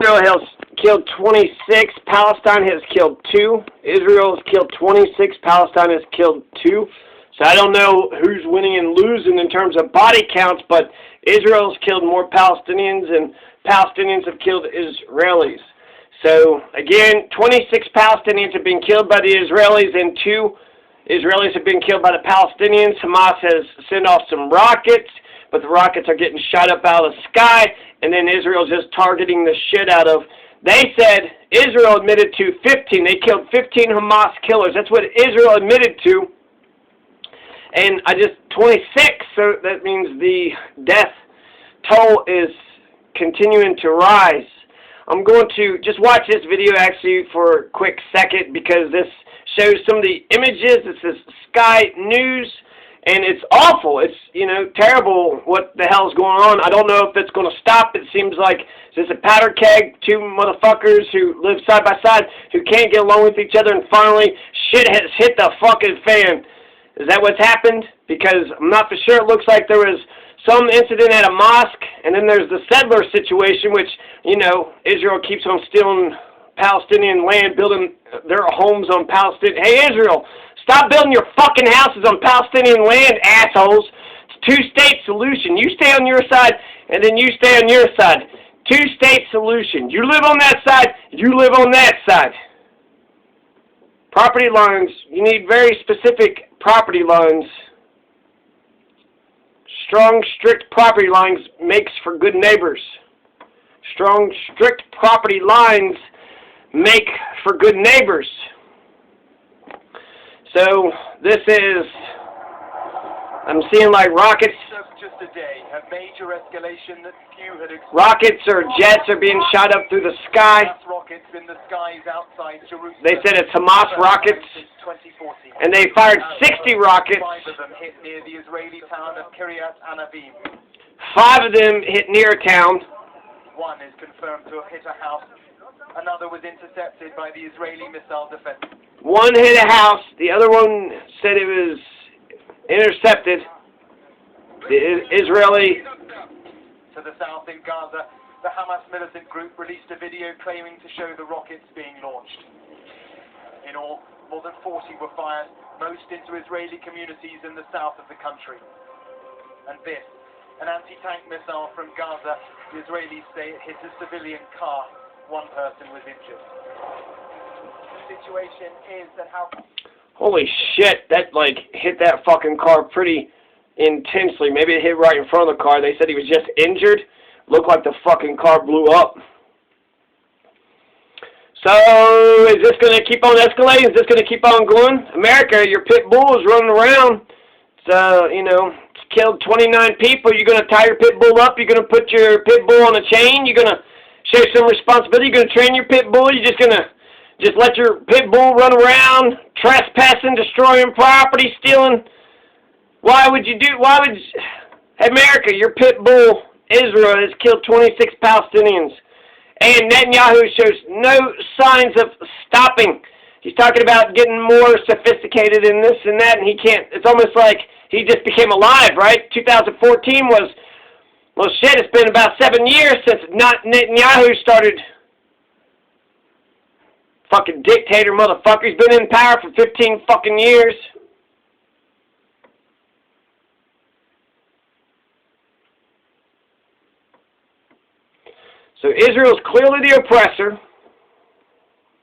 Israel has killed 26. Palestine has killed 2. Israel has killed 26. Palestine has killed 2. So I don't know who's winning and losing in terms of body counts, but Israel's killed more Palestinians and Palestinians have killed Israelis. So again, 26 Palestinians have been killed by the Israelis and 2 Israelis have been killed by the Palestinians. Hamas has sent off some rockets, but the rockets are getting shot up out of the sky, and then Israel's just targeting the shit out of. They said Israel admitted to 15. They killed 15 Hamas killers. That's what Israel admitted to. And 26, so that means the death toll is continuing to rise. I'm going to just watch this video actually for a quick second because this shows some of the images. This is Sky News, and it's awful. It's, terrible what the hell's going on. I don't know if it's going to stop. It seems like it's a powder keg, 2 motherfuckers who live side by side who can't get along with each other, and finally shit has hit the fucking fan. Is that what's happened? Because I'm not for sure. It looks like there was some incident at a mosque, and then there's the settler situation, which, Israel keeps on stealing Palestinian land, building their homes on Palestinian. Hey, Israel, stop building your fucking houses on Palestinian land, assholes. It's a 2-state solution. You stay on your side, and then you stay on your side. 2-state solution. You live on that side, you live on that side. Property lines, you need very specific property lines. Strong, strict property lines makes for good neighbors. Strong, strict property lines make for good neighbors. So this is, I'm seeing like rockets. Just a day, a major escalation that few had expected. Rockets or jets are being shot up through the sky. Rockets in the skies outside Jerusalem. They said it's Hamas rockets, and they fired 60 rockets. 5 of them hit near the Israeli town of Kiryat Anavim. 5 of them hit near a town. 1 is confirmed to have hit a house. Another was intercepted by the Israeli missile defense. 1 hit a house. The other one said it was intercepted. The Israeli. To the south in Gaza, the Hamas militant group released a video claiming to show the rockets being launched. In all, more than 40 were fired, most into Israeli communities in the south of the country. And this, an anti-tank missile from Gaza, the Israelis say it hit a civilian car. 1 person was injured. The situation is that how... Holy shit, that hit that fucking car pretty intensely. Maybe it hit right in front of the car. They said he was just injured. Looked like the fucking car blew up. So, is this going to keep on escalating? Is this going to keep on going? America, your pit bull is running around. It's killed 29 people. You're going to tie your pit bull up? You're going to put your pit bull on a chain? You're going to show some responsibility? You're going to train your pit bull? You're just going to let your pit bull run around, trespassing, destroying property, stealing? Why would America, your pit bull, Israel, has killed 26 Palestinians. And Netanyahu shows no signs of stopping. He's talking about getting more sophisticated in this and that, and he can't. It's almost like he just became alive, right? 2014 was, well, shit, it's been about 7 years since Netanyahu started. Fucking dictator motherfucker. He's been in power for 15 fucking years. So Israel's clearly the oppressor.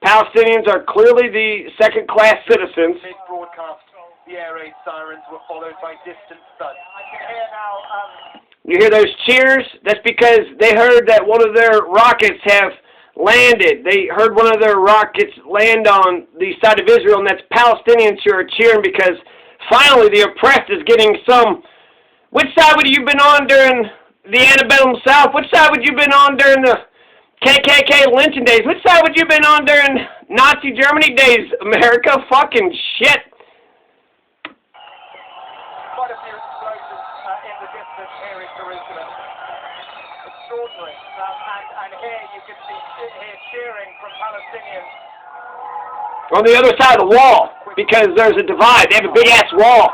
Palestinians are clearly the second-class citizens. Mid-broadcast, the air raid sirens were followed by distant thuds. I can hear now. You hear those cheers? That's because they heard that one of their rockets have landed. They heard one of their rockets land on the side of Israel, and that's Palestinians who are cheering because finally the oppressed is getting some. Which side would you have been on during the antebellum South? Which side would you have been on during the KKK lynching days? Which side would you have been on during Nazi Germany days, America? Fucking shit. Quite a few explosions in the distance here in Jerusalem. Extraordinary. And here you can see cheering from Palestinians. On the other side of the wall, because there's a divide. They have a big-ass wall.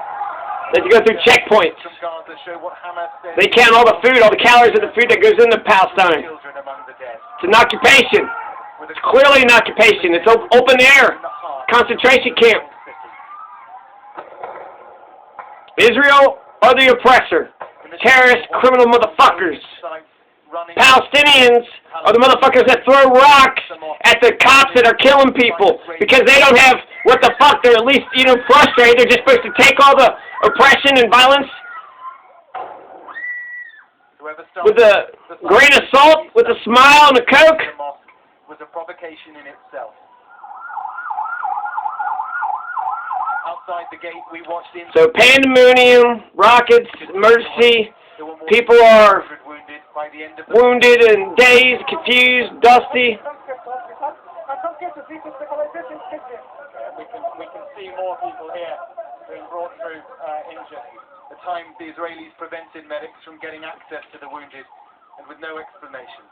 They have to go through checkpoints. From Gaza show what Hamas says They count all the food, all the calories of the food that goes into Palestine. children among the dead. It's an occupation. It's clearly an occupation. It's open air. Concentration camp. Israel are the oppressor. Terrorist, criminal motherfuckers. Palestinians are the motherfuckers that throw rocks at the cops that are killing people because they don't have what the fuck. They're at least, frustrated. They're just supposed to take all the oppression and violence with a grain of salt, with a smile and a Coke. Was a provocation in itself. Outside the gate, we watched in. So pandemonium, rockets, emergency. People are wounded and dazed, confused, dusty. We can see more people here being brought through injured. At times, the Israelis prevented medics from getting access to the wounded, and with no explanation.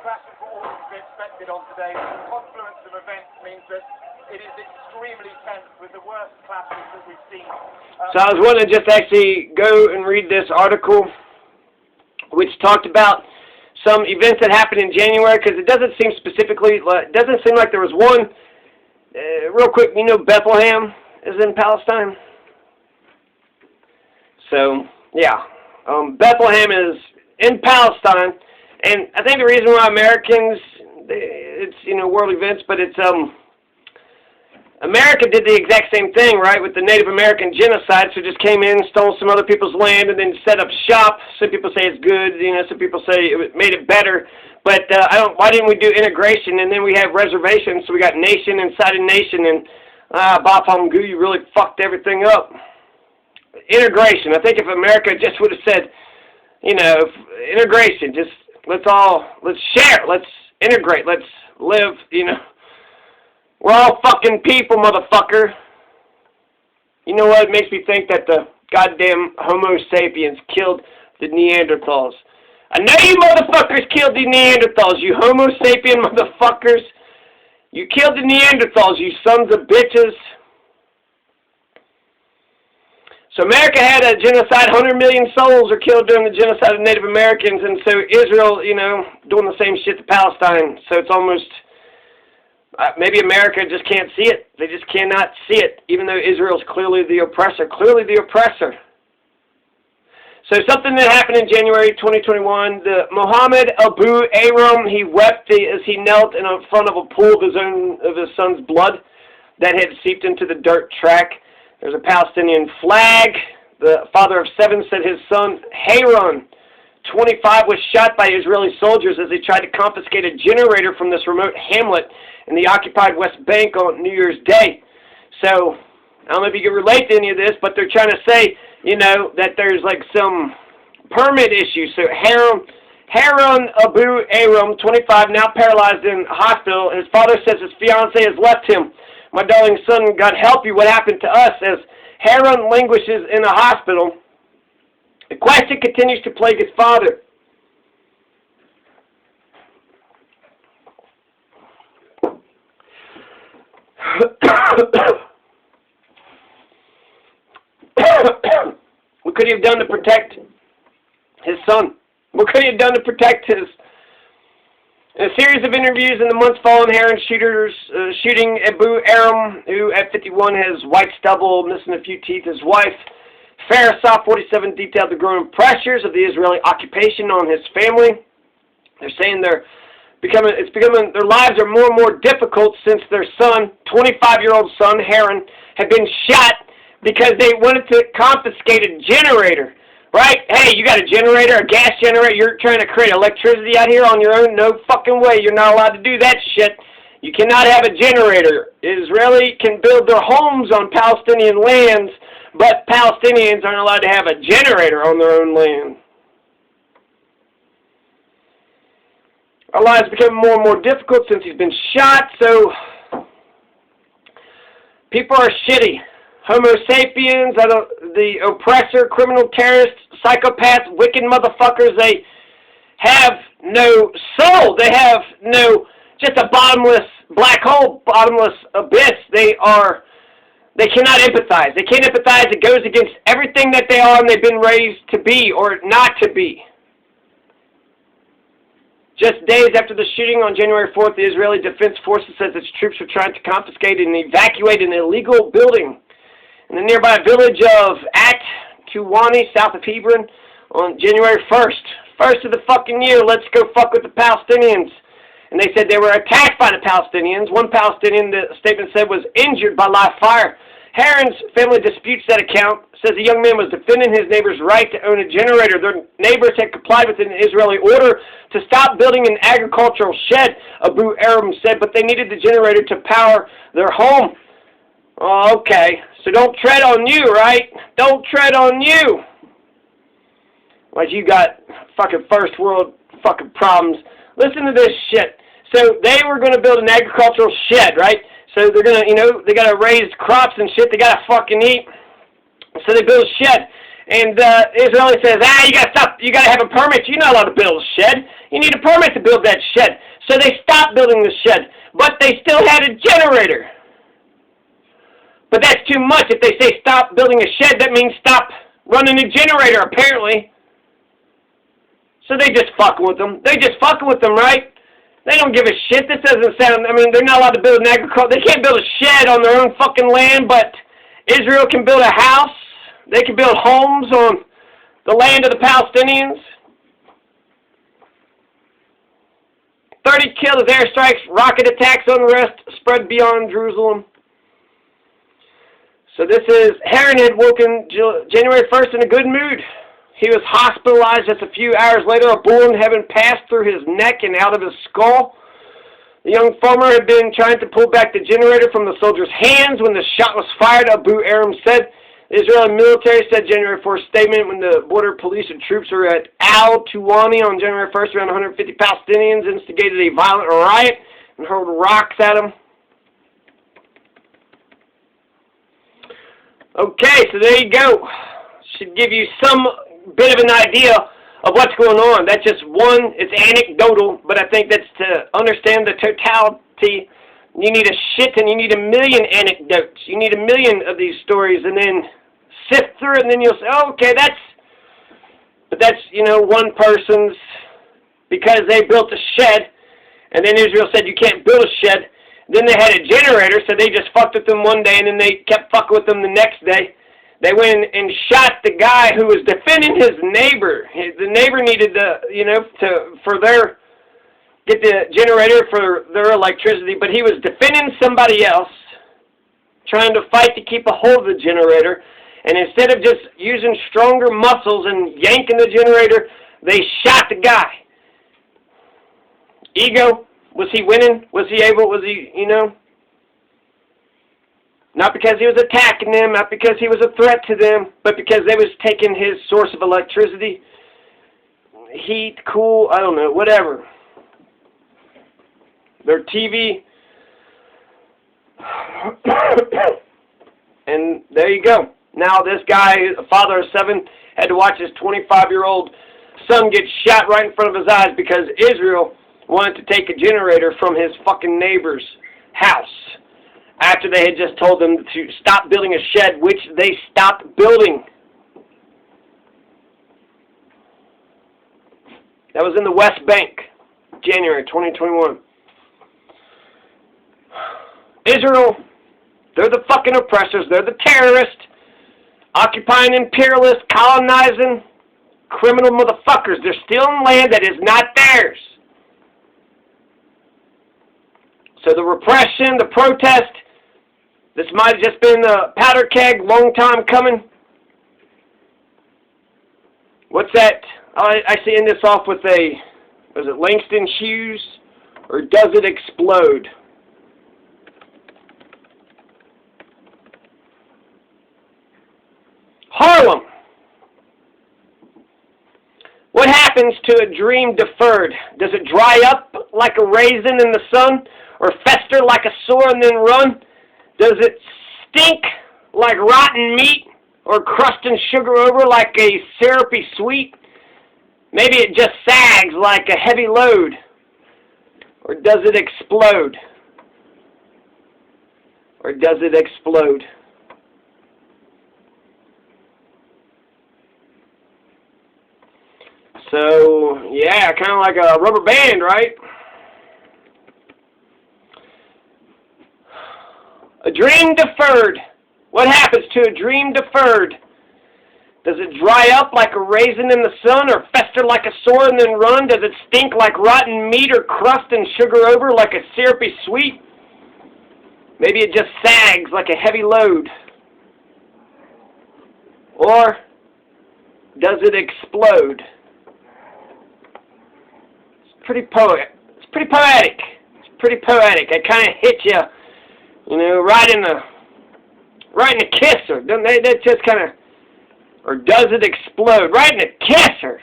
Clashes were all to be expected on today. The confluence of events means that it is extremely tense with the worst clashes that we've seen. So I was wanting to just actually go and read this article, which talked about some events that happened in January, because it doesn't seem specifically, it doesn't seem like there was one. Real quick, Bethlehem is in Palestine. So, yeah, Bethlehem is in Palestine, and I think the reason why Americans, it's, world events, but it's, America did the exact same thing, right, with the Native American genocide. So just came in, stole some other people's land, and then set up shop. Some people say it's good, some people say it made it better. But why didn't we do integration? And then we have reservations, so we got nation inside a nation, and you really fucked everything up. Integration. I think if America just would have said, integration, just let's share, let's integrate, let's live, We're all fucking people, motherfucker. You know what? It makes me think that the goddamn Homo sapiens killed the Neanderthals. I know you motherfuckers killed the Neanderthals, you Homo sapien motherfuckers. You killed the Neanderthals, you sons of bitches. So America had a genocide, 100 million souls are killed during the genocide of Native Americans, and so Israel, doing the same shit to Palestine. So it's almost, maybe America just can't see it. They just cannot see it, even though Israel's clearly the oppressor. Clearly the oppressor. So something that happened in January 2021, the Mohammed Abu Aram, he wept as he knelt in front of a pool of his son's blood that had seeped into the dirt track. There's a Palestinian flag. The father of 7 said his son, Haron, 25, was shot by Israeli soldiers as they tried to confiscate a generator from this remote hamlet in the occupied West Bank on New Year's Day. So, I don't know if you can relate to any of this, but they're trying to say, that there's like some permit issue. So, Haron Abu Aram, 25, now paralyzed in hospital. His father says his fiancée has left him. My darling son, God help you, what happened to us? As Haron languishes in a hospital, the question continues to plague his father. What could he have done to protect his son? What could he have done to protect his... In a series of interviews in the months following Haron's shooting, Abu Aram, who at 51 has white stubble, missing a few teeth, his wife, Farasah, 47, detailed the growing pressures of the Israeli occupation on his family. They're saying their lives are more and more difficult since their son, 25-year-old son, Haron, had been shot because they wanted to confiscate a generator. Right? Hey, you got a generator, a gas generator, you're trying to create electricity out here on your own? No fucking way, you're not allowed to do that shit. You cannot have a generator. Israeli can build their homes on Palestinian lands, but Palestinians aren't allowed to have a generator on their own land. Our lives become more and more difficult since he's been shot, so people are shitty. Homo sapiens, the oppressor, criminal terrorists, psychopaths, wicked motherfuckers, they have no soul. They have no, just a bottomless black hole, bottomless abyss. They are They cannot empathize. They can't empathize. It goes against everything that they are and they've been raised to be or not to be. Just days after the shooting on January 4th, the Israeli Defense Forces says its troops were trying to confiscate and evacuate an illegal building in the nearby village of At-Tuwani, south of Hebron, on January 1st. First of the fucking year, let's go fuck with the Palestinians. And they said they were attacked by the Palestinians. One Palestinian, the statement said, was injured by live fire. Heron's family disputes that account, says the young man was defending his neighbor's right to own a generator. Their neighbors had complied with an Israeli order to stop building an agricultural shed, Abu Aram said, but they needed the generator to power their home. Oh, okay, so don't tread on you, right? Don't tread on you. Like you got fucking first world fucking problems. Listen to this shit. So they were going to build an agricultural shed, right? So they're going to, they got to raise crops and shit. They got to fucking eat. So they build a shed. And Israeli says, you got to have a permit. You're not allowed to build a shed. You need a permit to build that shed. So they stopped building the shed. But they still had a generator. But that's too much. If they say stop building a shed, that means stop running a generator, apparently. So they just fucking with them. They just fucking with them, right? They don't give a shit. This doesn't sound, they're not allowed to build an agriculture. They can't build a shed on their own fucking land, but Israel can build a house. They can build homes on the land of the Palestinians. 30 killed as airstrikes, rocket attacks, unrest spread beyond Jerusalem. So this is, Heron had woken January 1st in a good mood. He was hospitalized just a few hours later. A bullet in heaven passed through his neck and out of his skull. The young farmer had been trying to pull back the generator from the soldier's hands when the shot was fired, Abu Aram said. The Israeli military said January 4th statement when the border police and troops were at Al-Tuwani on January 1st. Around 150 Palestinians instigated a violent riot and hurled rocks at them. Okay, so there you go. Should give you some bit of an idea of what's going on. That's just one. It's anecdotal, but I think that's to understand the totality. You need a shit and you need a million anecdotes. You need a million of these stories and then sift through it and then you'll say, oh, okay, that's one person's, because they built a shed and then Israel said you can't build a shed. Then they had a generator, so they just fucked with them one day and then they kept fucking with them the next day. They went and shot the guy who was defending his neighbor. The neighbor needed get the generator for their electricity, but he was defending somebody else, trying to fight to keep a hold of the generator. And instead of just using stronger muscles and yanking the generator, they shot the guy. Ego. Was he winning? Was he, Not because he was attacking them, not because he was a threat to them, but because they was taking his source of electricity, heat, cool, I don't know, whatever. Their TV. And there you go. Now this guy, a father of 7, had to watch his 25-year-old son get shot right in front of his eyes because Israel wanted to take a generator from his fucking neighbor's house after they had just told them to stop building a shed, which they stopped building. That was in the West Bank, January 2021. Israel, they're the fucking oppressors. They're the terrorists, occupying imperialists, colonizing, criminal motherfuckers. They're stealing land that is not theirs. So the repression, the protest, this might have just been a powder keg, long time coming. What's that? I see end this off with a, was it Langston Hughes? Or does it explode? Harlem. What happens to a dream deferred? Does it dry up like a raisin in the sun? Or fester like a sore and then run? Does it stink like rotten meat? Or crust and sugar over like a syrupy sweet? Maybe it just sags like a heavy load. Or does it explode? Or does it explode? So, yeah, kind of like a rubber band, right? A dream deferred. What happens to a dream deferred? Does it dry up like a raisin in the sun, or fester like a sore and then run? Does it stink like rotten meat, or crust and sugar over like a syrupy sweet? Maybe it just sags like a heavy load. Or does it explode? It's pretty poetic. It's pretty poetic. It's pretty poetic. It kind of hits you, you know, right in the kisser. Doesn't they? That just kind of, or does it explode right in the kisser?